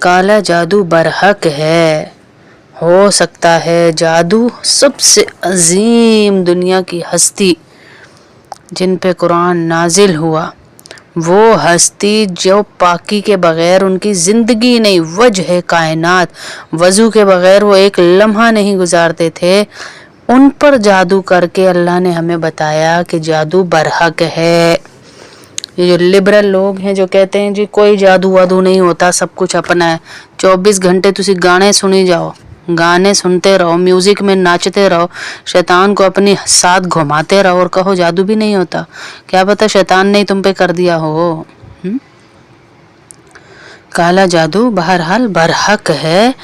काला जादू बरहक है। हो सकता है जादू सबसे अजीम दुनिया की हस्ती जिन पे कुरान नाजिल हुआ, वो हस्ती जो पाकी के बगैर उनकी ज़िंदगी नहीं, वजह कायनात, वज़ू के बगैर वो एक लम्हा नहीं गुजारते थे, उन पर जादू करके अल्लाह ने हमें बताया कि जादू बरहक है। ये जो लिबरल लोग हैं जो कहते हैं जी कोई जादू वादू नहीं होता, सब कुछ अपना है, 24 घंटे तुसी गाने सुनी जाओ, गाने सुनते रहो, म्यूजिक में नाचते रहो, शैतान को अपनी साथ घुमाते रहो और कहो जादू भी नहीं होता। क्या पता शैतान ने तुम पे कर दिया हो। काला जादू बहरहाल बरहक है,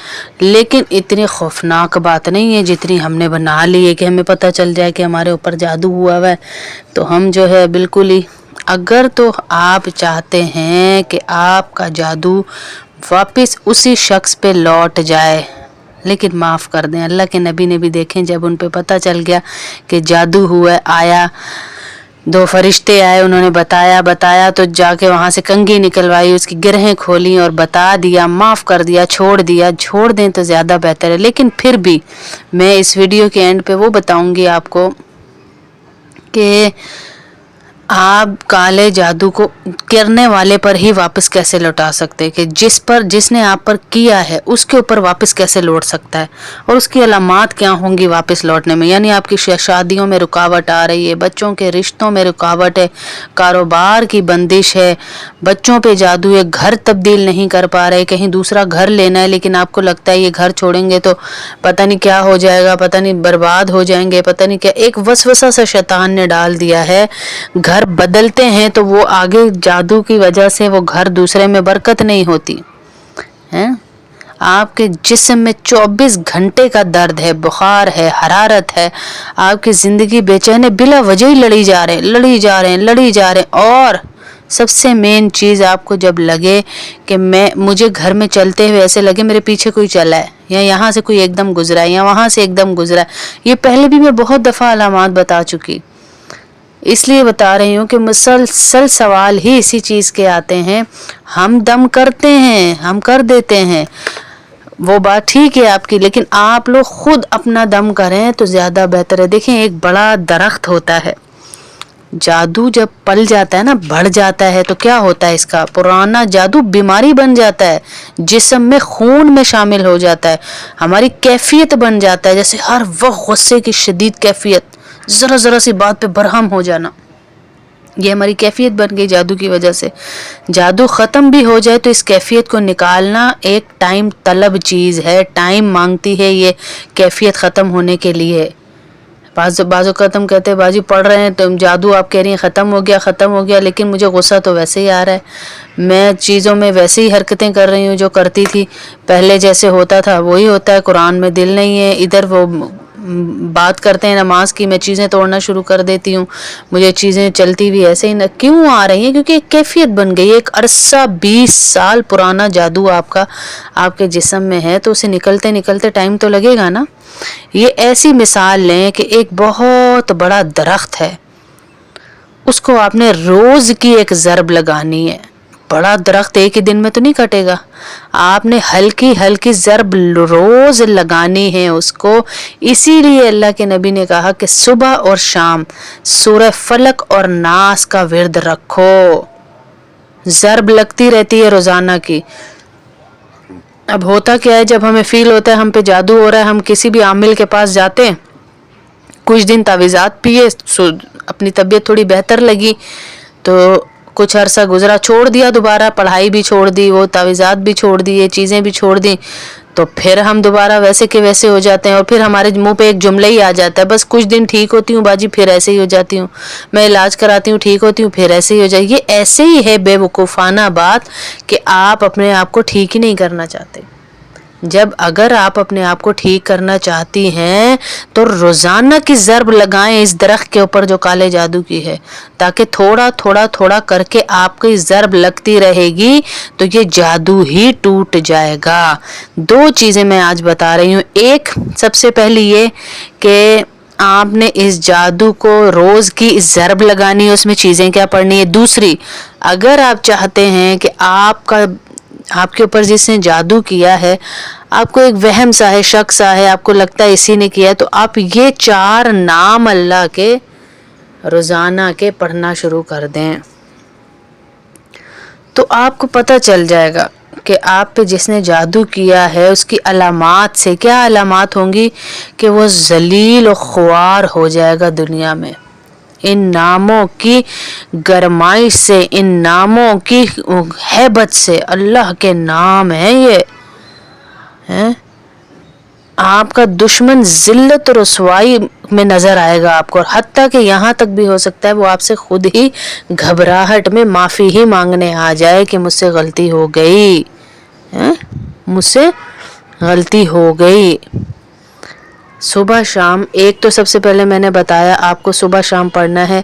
लेकिन इतनी खौफनाक बात नहीं है जितनी हमने बना ली है कि हमें पता चल जाए कि हमारे ऊपर जादू हुआ है तो हम जो है बिल्कुल ही। अगर तो आप चाहते हैं कि आपका जादू वापस उसी शख्स पे लौट जाए, लेकिन माफ़ कर दें, अल्लाह के नबी ने भी देखें जब उन पे पता चल गया कि जादू हुआ, आया 2 फरिश्ते आए, उन्होंने बताया तो जाके वहाँ से कंघी निकलवाई, उसकी गिरहें खोली और बता दिया, माफ़ कर दिया, छोड़ दें तो ज़्यादा बेहतर है। लेकिन फिर भी मैं इस वीडियो के एंड पे वो बताऊंगी आपको कि आप काले जादू को करने वाले पर ही वापस कैसे लौटा सकते हैं, कि जिसने आप पर किया है उसके ऊपर वापस कैसे लौट सकता है, और उसकी अलामात क्या होंगी वापस लौटने में। यानी आपकी शादियों में रुकावट आ रही है, बच्चों के रिश्तों में रुकावट है, कारोबार की बंदिश है, बच्चों पे जादू है, घर तब्दील नहीं कर पा रहे, कहीं दूसरा घर लेना है लेकिन आपको लगता है ये घर छोड़ेंगे तो पता नहीं क्या हो जाएगा, पता नहीं बर्बाद हो जाएंगे, पता नहीं क्या, एक वसवसा सा शैतान ने डाल दिया है। घर बदलते हैं तो वो आगे जादू की वजह से वो घर दूसरे में बरकत नहीं होती है। आपके जिस्म में 24 घंटे का दर्द है, बुखार है, हरारत है, आपकी जिंदगी बेचैन बिला वजह ही लड़ी जा रहे हैं। और सबसे मेन चीज़, आपको जब लगे कि मुझे घर में चलते हुए ऐसे लगे मेरे पीछे कोई चला है, या यहाँ से कोई एकदम गुजरा है, या वहाँ से एकदम गुजरा है, ये पहले भी मैं बहुत दफ़ा अलामात बता चुकी, इसलिए बता रही हूँ कि मुसलसल सवाल ही इसी चीज़ के आते हैं। हम दम करते हैं, हम कर देते हैं, वो बात ठीक है आपकी, लेकिन आप लोग खुद अपना दम करें तो ज़्यादा बेहतर है। देखें, एक बड़ा दरख्त होता है, जादू जब पल जाता है ना, बढ़ जाता है, तो क्या होता है, इसका पुराना जादू बीमारी बन जाता है, जिस्म में खून में शामिल हो जाता है, हमारी कैफियत बन जाता है, जैसे हर वक्त गुस्से की शदीद कैफियत, ज़रा सी बात पे बरहम हो जाना, ये हमारी कैफियत बन गई जादू की वजह से। जादू ख़त्म भी हो जाए तो इस कैफियत को निकालना एक टाइम तलब चीज़ है, टाइम मांगती है ये कैफियत ख़त्म होने के लिए। बाज़ो ख़त्म कहते हैं बाजी पढ़ रहे हैं तो जादू आप कह रही हैं ख़त्म हो गया, लेकिन मुझे गुस्सा तो वैसे ही आ रहा है, मैं चीज़ों में वैसे ही हरकतें कर रही हूँ जो करती थी पहले, जैसे होता था वही होता है, कुरान में दिल नहीं है, इधर वो बात करते हैं नमाज की, मैं चीज़ें तोड़ना शुरू कर देती हूँ, मुझे चीज़ें चलती भी ऐसे ही न क्यों आ रही हैं, क्योंकि एक कैफियत बन गई, एक अरसा 20 साल पुराना जादू आपका आपके जिस्म में है, तो उसे निकलते निकलते टाइम तो लगेगा ना। ये ऐसी मिसाल लें कि एक बहुत बड़ा दरख्त है, उसको आपने रोज़ की एक ज़रब लगानी है, बड़ा दरख्त एक ही दिन में तो नहीं कटेगा, आपने हल्की हल्की ज़रब रोज़ लगानी है उसको। इसीलिए अल्लाह के नबी ने कहा कि सुबह और शाम सूरह फलक और नास का विर्द रखो, ज़रब लगती रहती है रोज़ाना की। अब होता क्या है, जब हमें फील होता है हम पे जादू हो रहा है, हम किसी भी आमिल के पास जाते हैं, कुछ दिन तावीज़ात पिए, अपनी तबीयत थोड़ी बेहतर लगी तो कुछ अरसा गुजरा, छोड़ दिया, दोबारा पढ़ाई भी छोड़ दी, वो तावीज़ात भी छोड़ दी, ये चीज़ें भी छोड़ दी, तो फिर हम दोबारा वैसे के वैसे हो जाते हैं, और फिर हमारे मुंह पे एक जुमला ही आ जाता है, बस कुछ दिन ठीक होती हूँ बाजी, फिर ऐसे ही हो जाती हूँ, मैं इलाज कराती हूँ, ठीक होती हूँ, फिर ऐसे ही हो जाए। ये ऐसे ही है बेवकूफ़ाना बात कि आप अपने आप को ठीक ही नहीं करना चाहते। जब अगर आप अपने आप को ठीक करना चाहती हैं तो रोज़ाना की ज़रब लगाएं इस दरख्त के ऊपर जो काले जादू की है, ताकि थोड़ा करके आपकी ज़रब लगती रहेगी तो ये जादू ही टूट जाएगा। 2 चीज़ें मैं आज बता रही हूँ, एक सबसे पहली ये कि आपने इस जादू को रोज़ की इस ज़रब लगानी है, उसमें चीज़ें क्या पढ़नी है। दूसरी, अगर आप चाहते हैं कि आपका آپ کے اوپر جس نے جادو کیا ہے، آپ کو ایک وہم سا ہے، شک سا ہے، آپ کو لگتا ہے اسی نے کیا ہے، تو آپ یہ 4 نام اللہ کے روزانہ کے پڑھنا شروع کر دیں، تو آپ کو پتہ چل جائے گا کہ آپ پہ جس نے جادو کیا ہے اس کی علامات سے کیا علامات ہوں گی کہ وہ ذلیل و خوار ہو جائے گا دنیا میں۔ ان ناموں کی گرمائش سے، ان ناموں کی ہیبت سے، اللہ کے نام ہیں یہ، آپ کا دشمن ذلت و رسوائی میں نظر آئے گا آپ کو، اور حتیٰ کہ یہاں تک بھی ہو سکتا ہے وہ آپ سے خود ہی گھبراہٹ میں معافی ہی مانگنے آ جائے کہ مجھ سے غلطی ہو گئی، مجھ سے غلطی ہو گئی۔ صبح شام ایک تو سب سے پہلے میں نے بتایا آپ کو صبح شام پڑھنا ہے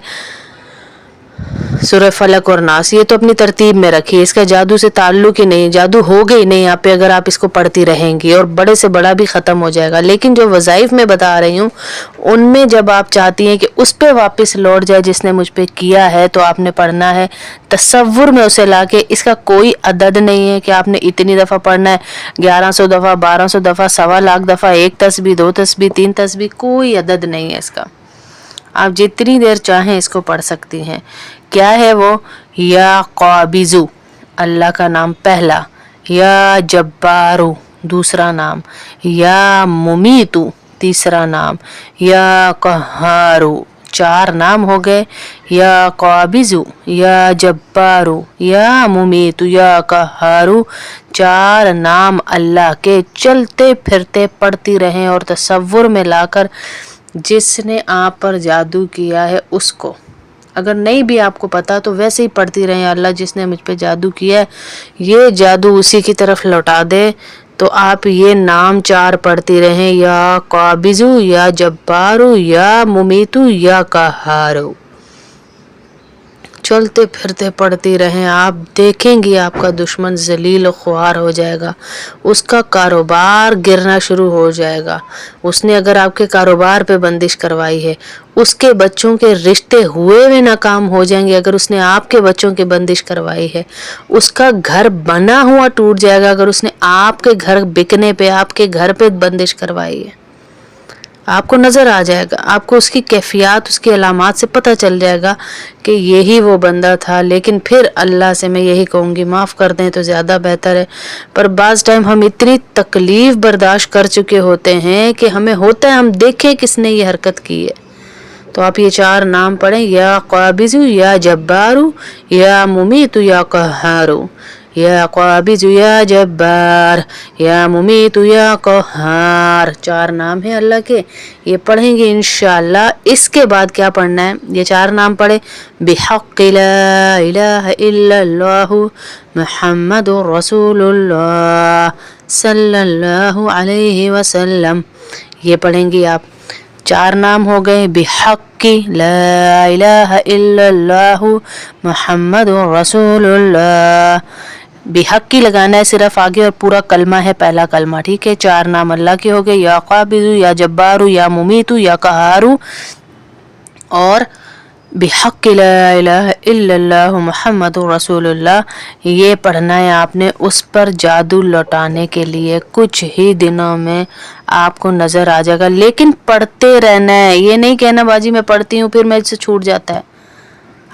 سورہ فلق اور ناس، یہ تو اپنی ترتیب میں رکھیے، اس کا جادو سے تعلق ہی نہیں، جادو ہوگا ہی نہیں آپ پہ اگر آپ اس کو پڑھتی رہیں گی، اور بڑے سے بڑا بھی ختم ہو جائے گا۔ لیکن جو وظائف میں بتا رہی ہوں ان میں جب آپ چاہتی ہیں کہ اس پہ واپس لوٹ جائے جس نے مجھ پہ کیا ہے، تو آپ نے پڑھنا ہے تصور میں اسے لا کے، اس کا کوئی عدد نہیں ہے کہ آپ نے اتنی دفعہ پڑھنا ہے، 1100 دفعہ، 1200 دفعہ، 1.25 دفعہ، 1 تسبیح، 2 تسبیح، 3 تسبیح، کوئی عدد نہیں ہے اس کا، آپ جتنی دیر چاہیں اس کو پڑھ سکتی ہیں۔ کیا ہے وہ؟ یا قابضو اللہ کا نام پہلا، یا جبارو دوسرا نام، یا ممیتو تیسرا نام، یا قہارو 4 نام ہو گئے، یا قابضو، یا جبارو، یا ممیتو، یا قہارو، 4 نام اللہ کے چلتے پھرتے پڑھتی رہیں، اور تصور میں لا کر جس نے آپ پر جادو کیا ہے اس کو، اگر نہیں بھی آپ کو پتا تو ویسے ہی پڑھتی رہیں، اللہ جس نے مجھ پہ جادو کیا ہے یہ جادو اسی کی طرف لوٹا دے، تو آپ یہ نام 4 پڑھتی رہیں، یا قابضو، یا جبارو، یا ممیتو، یا قہارو، چلتے پھرتے پڑھتی رہیں، آپ دیکھیں گی آپ کا دشمن ذلیل و خوار ہو جائے گا، اس کا کاروبار گرنا شروع ہو جائے گا، اس نے اگر آپ کے کاروبار پہ بندش کروائی ہے، اس کے بچوں کے رشتے ہوئے ہوئے ناکام ہو جائیں گے اگر اس نے آپ کے بچوں کی بندش کروائی ہے، اس کا گھر بنا ہوا ٹوٹ جائے گا اگر اس نے آپ کے گھر بکنے پہ، آپ کے گھر پہ بندش کروائی ہے، آپ کو نظر آ جائے گا، آپ کو اس کی کیفیات، اس کی علامات سے پتہ چل جائے گا کہ یہی وہ بندہ تھا۔ لیکن پھر اللہ سے میں یہی کہوں گی معاف کر دیں تو زیادہ بہتر ہے، پر بعض ٹائم ہم اتنی تکلیف برداشت کر چکے ہوتے ہیں کہ ہمیں ہوتا ہے ہم دیکھیں کس نے یہ حرکت کی ہے، تو آپ یہ 4 نام پڑھیں، یا قابضو، یا جبارو، یا ممیتو، یا قہارو، یا قابض، یا جبار، یا ممیت، یا قہار، 4 نام ہیں اللہ کے، یہ پڑھیں گے انشاءاللہ۔ اس کے بعد کیا پڑھنا ہے؟ یہ 4 نام پڑھے، بحق لا الہ الا اللہ محمد رسول اللہ صلی اللہ علیہ وسلم، یہ پڑھیں گی آپ، 4 نام ہو گئے، بحق لا الہ الا اللہ محمد رسول اللہ، بحق کی لگانا ہے صرف آگے، اور پورا کلمہ ہے پہلا کلمہ، ٹھیک ہے، 4 نام اللہ کے ہو گئے، یا قابض، یا جبار، یا ممیت، یا قہار، اور بحق لا الہ الا اللہ محمد رسول اللہ، یہ پڑھنا ہے آپ نے اس پر جادو لوٹانے کے لیے۔ کچھ ہی دنوں میں آپ کو نظر آ جائے گا، لیکن پڑھتے رہنا ہے، یہ نہیں کہنا باجی میں پڑھتی ہوں پھر میرے سے چھوٹ جاتا ہے۔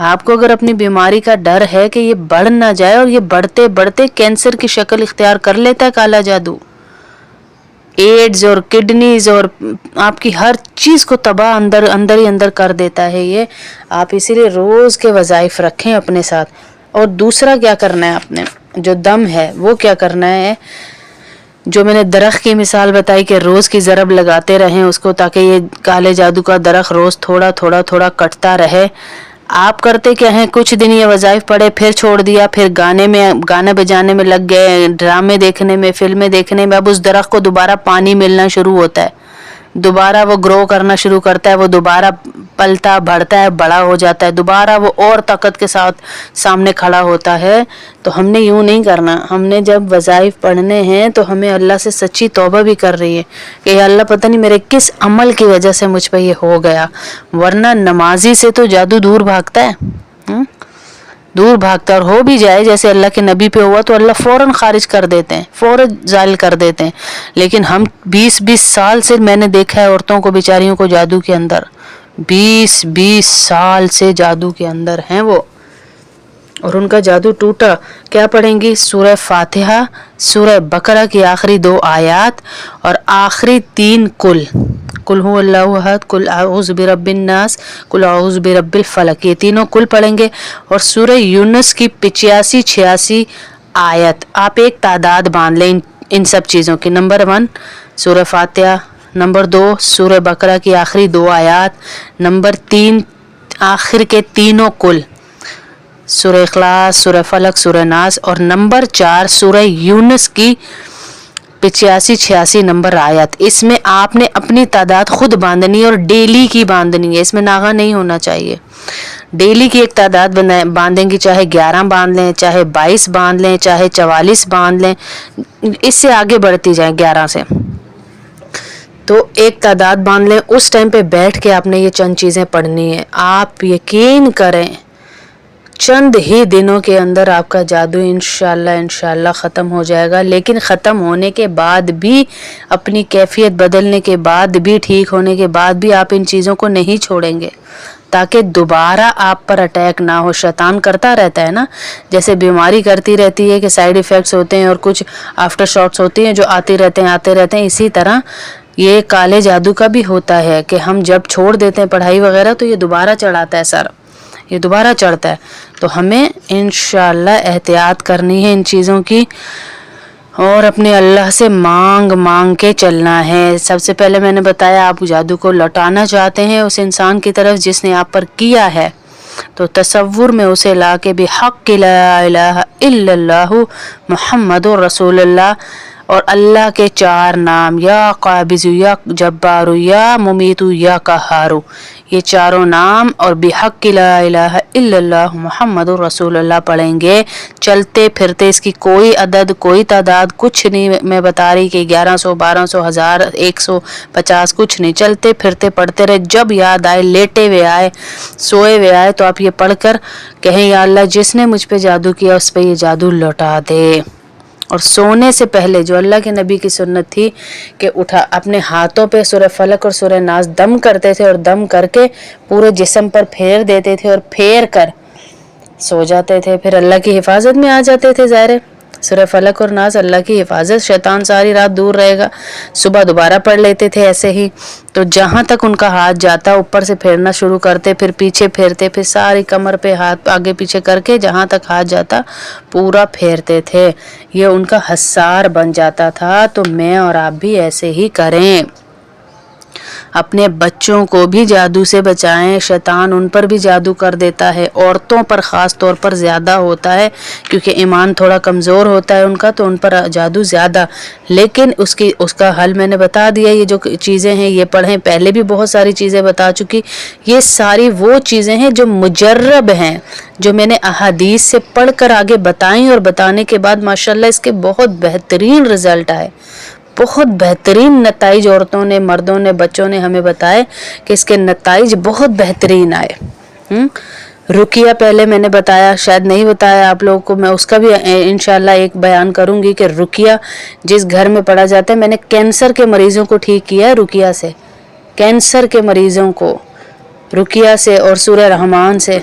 آپ کو اگر اپنی بیماری کا ڈر ہے کہ یہ بڑھ نہ جائے، اور یہ بڑھتے بڑھتے کینسر کی شکل اختیار کر لیتا ہے کالا جادو، ایڈز اور کڈنیز اور آپ کی ہر چیز کو تباہ اندر ہی اندر کر دیتا ہے یہ، آپ اسی لیے روز کے وظائف رکھیں اپنے ساتھ۔ اور دوسرا کیا کرنا ہے آپ نے، جو دم ہے وہ کیا کرنا ہے، جو میں نے درخت کی مثال بتائی کہ روز کی ضرب لگاتے رہیں اس کو، تاکہ یہ کالے جادو کا درخت روز تھوڑا تھوڑا تھوڑا کٹتا رہے۔ آپ کرتے کیا ہیں، کچھ دن یہ وظائف پڑھے، پھر چھوڑ دیا، پھر گانے بجانے میں لگ گئے، ڈرامے دیکھنے میں، فلمیں دیکھنے میں، اب اس درخت کو دوبارہ پانی ملنا شروع ہوتا ہے، دوبارہ وہ گرو کرنا شروع کرتا ہے، وہ دوبارہ پلتا بڑھتا ہے، بڑا ہو جاتا ہے، دوبارہ وہ اور طاقت کے ساتھ سامنے کھڑا ہوتا ہے۔ تو ہم نے یوں نہیں کرنا، ہم نے جب وظائف پڑھنے ہیں تو ہمیں اللہ سے سچی توبہ بھی کر رہی ہے کہ یا اللہ پتہ نہیں میرے کس عمل کی وجہ سے مجھ پہ یہ ہو گیا، ورنہ نمازی سے تو جادو دور بھاگتا ہے۔ दूर भागता और हो भी जाए जैसे अल्लाह के नबी पे हुआ तो अल्लाह फौरन खारिज कर देते हैं, फौरन जायल कर देते हैं। लेकिन हम 20-20 साल से मैंने देखा है औरतों को बेचारियों को जादू के अंदर, 20-20 साल से जादू के अंदर हैं वो, और उनका जादू टूटा। क्या पढ़ेंगी? सूरह फातिहा, सूरह बकरा की आखिरी 2 आयत और आखिरी 3 कुल हु अल्लाहु अहद, कुल आऊज़ु बिरब्बिन नास, कुल आऊज़ु बिरब्बिल फलक, ये तीनों कुल पढ़ेंगे। और सूरह यूनुस की 85-86 आयत। आप एक तादाद बांध लें इन सब चीज़ों की। नंबर 1 सूरह फातिहा, नंबर 2 सूरह बकरा की आखिरी 2 आयत, नंबर 3 आखिर के तीनों कुल, सूरह इखलास, सूरह फलक, सूरह नास, और नंबर 4 सूरह यूनुस की 85-86 नंबर आयत। इसमें आपने अपनी तादाद खुद बांधनी है और डेली की बांधनी है, इसमें नागा नहीं होना चाहिए। डेली की एक तादाद बांधेंगी, चाहे 11 बांध लें, चाहे 22 बांध लें, चाहे 44 बांध लें, इससे आगे बढ़ती जाए 11 से, तो एक तादाद बांध लें। उस टाइम पे बैठ के आपने ये चंद चीज़ें पढ़नी है। आप यकीन करें चंद ही दिनों के अंदर आपका जादू इंशाल्लाह ख़त्म हो जाएगा। लेकिन ख़त्म होने के बाद भी, अपनी कैफियत बदलने के बाद भी, ठीक होने के बाद भी आप इन चीज़ों को नहीं छोड़ेंगे, ताकि दोबारा आप पर अटैक ना हो। शैतान करता रहता है ना, जैसे बीमारी करती रहती है कि साइड इफ़ेक्ट्स होते हैं और कुछ आफ्टर शॉट्स होती हैं जो आते रहते हैं, इसी तरह ये काले जादू का भी होता है कि हम जब छोड़ देते हैं पढ़ाई वगैरह तो ये दोबारा चढ़ाता है सर, ये दोबारा चढ़ता है। तो हमें इंशाल्लाह एहतियात करनी है इन चीज़ों की और अपने अल्लाह से मांग के चलना है। सबसे पहले मैंने बताया, आप जादू को लौटाना चाहते हैं उस इंसान की तरफ जिसने आप पर किया है, तो तसव्वुर में उसे ला के बिहक़्क़ि ला इलाहा इल्लल्लाहु मुहम्मदुर रसूलुल्लाह और अल्लाह के 4 नाम, या क़ाबिज़ु, या जब्बारु, या मुमीतु, या क़हारु, ये चारों नाम और बिहक़्क़ि ला इलाहा इल्लल्लाहु मुहम्मदुर रसूलुल्लाह पढ़ेंगे। चलते फिरते इसकी कोई अदद, कोई तादाद कुछ नहीं मैं बता रही कि 1100, 1200, 1000, 150 कुछ नहीं, चलते फिरते पढ़ते रहे। जब याद आए, लेटे हुए आए, सोए हुए आए, तो आप ये पढ़कर कहें, या अल्लाह जिसने मुझ पे जादू किया उस पे ये जादू लौटा दे। और सोने से पहले जो अल्लाह के नबी की सुन्नत थी कि उठा अपने हाथों पे सूरह फलक और सूरह नास दम करते थे और दम करके पूरे जिस्म पर फेर देते थे और फेर कर सो जाते थे, फिर अल्लाह की हिफाजत में आ जाते थे। ज़ाहिर है सूरह फलक और नास अल्लाह की हिफाजत, शैतान सारी रात दूर रहेगा। सुबह दोबारा पढ़ लेते थे ऐसे ही, तो जहाँ तक उनका हाथ जाता ऊपर से फेरना शुरू करते, फिर पीछे फेरते, फिर सारी कमर पे हाथ आगे पीछे करके जहाँ तक हाथ जाता पूरा फेरते थे। ये उनका हसार बन जाता था। तो मैं और आप भी ऐसे ही करें, अपने बच्चों को भी जादू से बचाएं। शैतान उन पर भी जादू कर देता है, औरतों पर ख़ास तौर पर ज़्यादा होता है क्योंकि ईमान थोड़ा कमज़ोर होता है उनका, तो उन पर जादू ज़्यादा। लेकिन उसका हल मैंने बता दिया। ये जो चीज़ें हैं ये पढ़ें, पहले भी बहुत सारी चीज़ें बता चुकी। ये सारी वो चीज़ें हैं जो मुजर्रब हैं, जो मैंने अहादीस से पढ़ कर आगे बताई और बताने के बाद माशाल्लाह इसके बहुत बेहतरीन रिज़ल्ट आए, बहुत बेहतरीन नताइज औरतों ने, मर्दों ने, बच्चों ने हमें बताए कि इसके नताइज बहुत बेहतरीन आए। रुकिया पहले मैंने बताया, शायद नहीं बताया आप लोगों को, मैं उसका भी इंशाल्लाह एक बयान करूंगी कि रुकिया जिस घर में पढ़ा जाता है। मैंने कैंसर के मरीजों को ठीक किया है रुकिया से, कैंसर के मरीजों को रुकिया से और सूरह रहमान से।